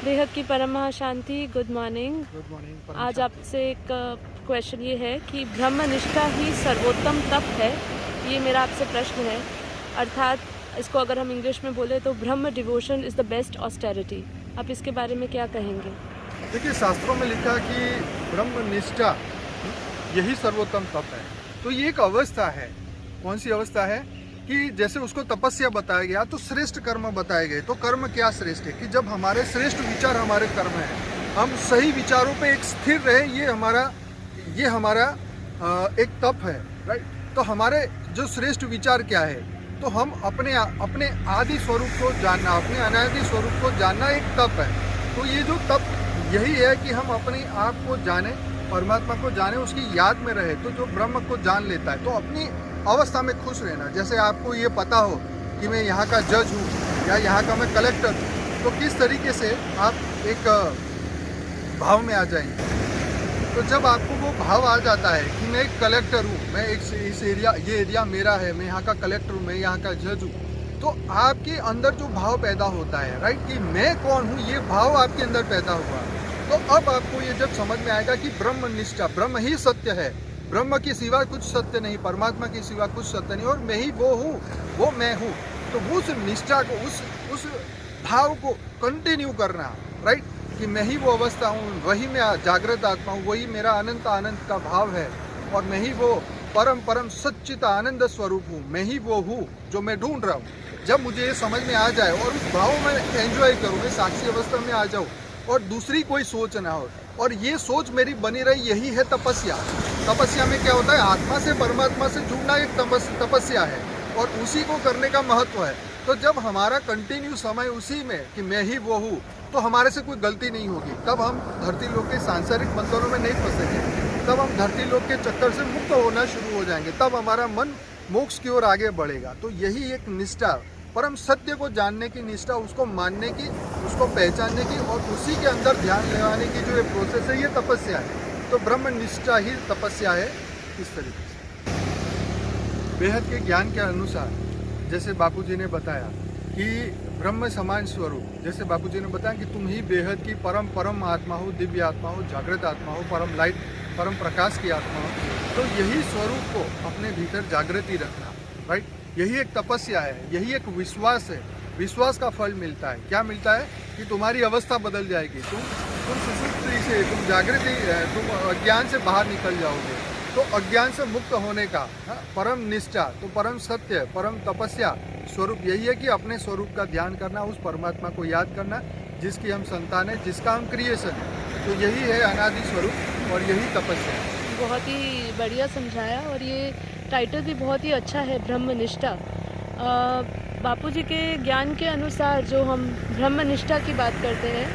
बेहद की परम महाशांति, गुड मॉर्निंग। Good morning. आज आपसे एक क्वेश्चन ये है कि ब्रह्मनिष्ठा ही सर्वोत्तम तप है, ये मेरा आपसे प्रश्न है। अर्थात इसको अगर हम इंग्लिश में बोले तो ब्रह्म devotion is the best austerity. आप इसके बारे में क्या कहेंगे? देखिए, शास्त्रों में लिखा कि ब्रह्मनिष्ठा यही सर्वोत्तम तप है। तो ये एक अवस्था है। कौन सी अवस्था है? कि जैसे उसको तपस्या बताया गया तो श्रेष्ठ कर्म बताए गए। तो कर्म क्या श्रेष्ठ है? कि जब हमारे श्रेष्ठ विचार हमारे कर्म है, हम सही विचारों पे एक स्थिर रहे, ये हमारा एक तप है, राइट। तो हमारे जो श्रेष्ठ विचार क्या है? तो हम अपने आदि स्वरूप को जानना, अपने अनादि स्वरूप को जानना एक तप है। तो ये जो तप यही है कि हम अपने आप को जाने, परमात्मा को जाने, उसकी याद में रहे। तो जो ब्रह्म को जान लेता है तो अपनी अवस्था में खुश रहना। जैसे आपको ये पता हो कि मैं यहाँ का जज हूँ या यहाँ का मैं कलेक्टर हूँ, तो किस तरीके से आप एक भाव में आ जाएंगे। तो जब आपको वो भाव आ जाता है कि मैं एक कलेक्टर हूँ, मैं इस एरिया, ये एरिया मेरा है, मैं यहाँ का कलेक्टर हूँ, मैं यहाँ का जज हूँ, तो आपके अंदर जो भाव पैदा होता है, राइट, कि मैं कौन हूँ, ये भाव आपके अंदर पैदा हुआ। तो अब आपको ये जब समझ में आएगा कि ब्रह्मनिष्ठा, ब्रह्म ही सत्य है, ब्रह्म के सिवा कुछ सत्य नहीं, परमात्मा के सिवा कुछ सत्य नहीं, और मैं ही वो हूँ, वो मैं हूँ। तो उस निष्ठा को, उस भाव को कंटिन्यू करना, राइट, कि मैं ही वो अवस्था हूँ, वही मैं जागृत आत्मा हूँ, वही मेरा अनंत आनंद का भाव है, और मैं ही वो परम सच्चित आनंद स्वरूप हूँ, मैं ही वो हूँ जो मैं ढूंढ रहा हूँ। जब मुझे ये समझ में आ जाए और उस भाव में एंजॉय करूँ, मैं साक्षी अवस्था में आ जाऊँ और दूसरी कोई सोच ना हो, और ये सोच मेरी बनी रही, यही है तपस्या। तपस्या में क्या होता है? आत्मा से परमात्मा से जुड़ना एक तपस्या है, और उसी को करने का महत्व है। तो जब हमारा कंटिन्यू समय उसी में कि मैं ही वो हूँ, तो हमारे से कोई गलती नहीं होगी। तब हम धरती लोक के सांसारिक बंधनों में नहीं फंसेंगे, तब हम धरती लोक के चक्कर से मुक्त होना शुरू हो जाएंगे, तब हमारा मन मोक्ष की ओर आगे बढ़ेगा। तो यही एक निष्ठा, परम सत्य को जानने की निष्ठा, उसको मानने की, उसको पहचानने की, और उसी के अंदर ध्यान लगाने की जो ये प्रोसेस है, ये तपस्या है। तो ब्रह्मनिष्ठा ही तपस्या है। इस तरीके से बेहद के ज्ञान के अनुसार, जैसे बापूजी ने बताया कि ब्रह्म समान स्वरूप, जैसे बापूजी ने बताया कि तुम ही बेहद की परम आत्मा हो, दिव्य आत्मा हो, जागृत आत्मा हो, परम लाइट, परम प्रकाश की आत्मा हो। तो यही स्वरूप को अपने भीतर जागृति रखना, राइट, यही एक तपस्या है, यही एक विश्वास है। विश्वास का फल मिलता है। क्या मिलता है? कि तुम्हारी अवस्था बदल जाएगी, तुम सुसुप्ति से, तुम जागृति, तुम अज्ञान से बाहर निकल जाओगे। तो अज्ञान से मुक्त होने का परम निष्ठा, तो परम सत्य, परम तपस्या स्वरूप यही है कि अपने स्वरूप का ध्यान करना, उस परमात्मा को याद करना जिसकी हम संतान है, जिसका हम क्रिएशन है। तो यही है अनादि स्वरूप, और यही तपस्या है। बहुत ही बढ़िया समझाया, और ये टाइटल भी बहुत ही अच्छा है, ब्रह्मनिष्ठा। बापूजी के ज्ञान के अनुसार जो हम ब्रह्मनिष्ठा की बात करते हैं,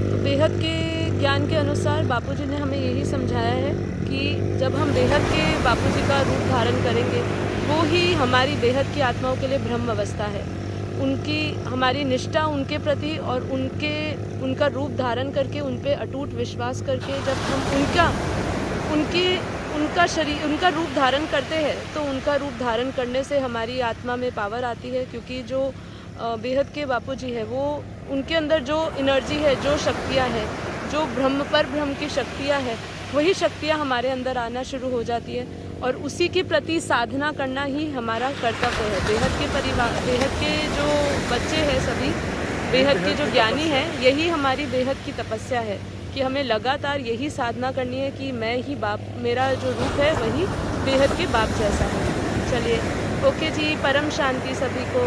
तो बेहद के ज्ञान के अनुसार बापूजी ने हमें यही समझाया है कि जब हम बेहद के बापूजी का रूप धारण करेंगे, वो ही हमारी बेहद की आत्माओं के लिए ब्रह्म अवस्था है। उनकी हमारी निष्ठा उनके प्रति, और उनका रूप धारण करके, उन पे अटूट विश्वास करके, जब हम उनका रूप धारण करते हैं, तो उनका रूप धारण करने से हमारी आत्मा में पावर आती है। क्योंकि जो बेहद के बापूजी है, वो उनके अंदर जो एनर्जी है, जो शक्तियाँ हैं, जो ब्रह्म की शक्तियाँ हैं, वही शक्तियाँ हमारे अंदर आना शुरू हो जाती है, और उसी के प्रति साधना करना ही हमारा कर्तव्य है। बेहद के परिवार, बेहद के जो बच्चे हैं, सभी बेहद के जो ज्ञानी हैं, यही हमारी बेहद की तपस्या है कि हमें लगातार यही साधना करनी है कि मैं ही बाप, मेरा जो रूप है वही बेहद के बाप जैसा है। चलिए, ओके जी, परम शांति सभी को।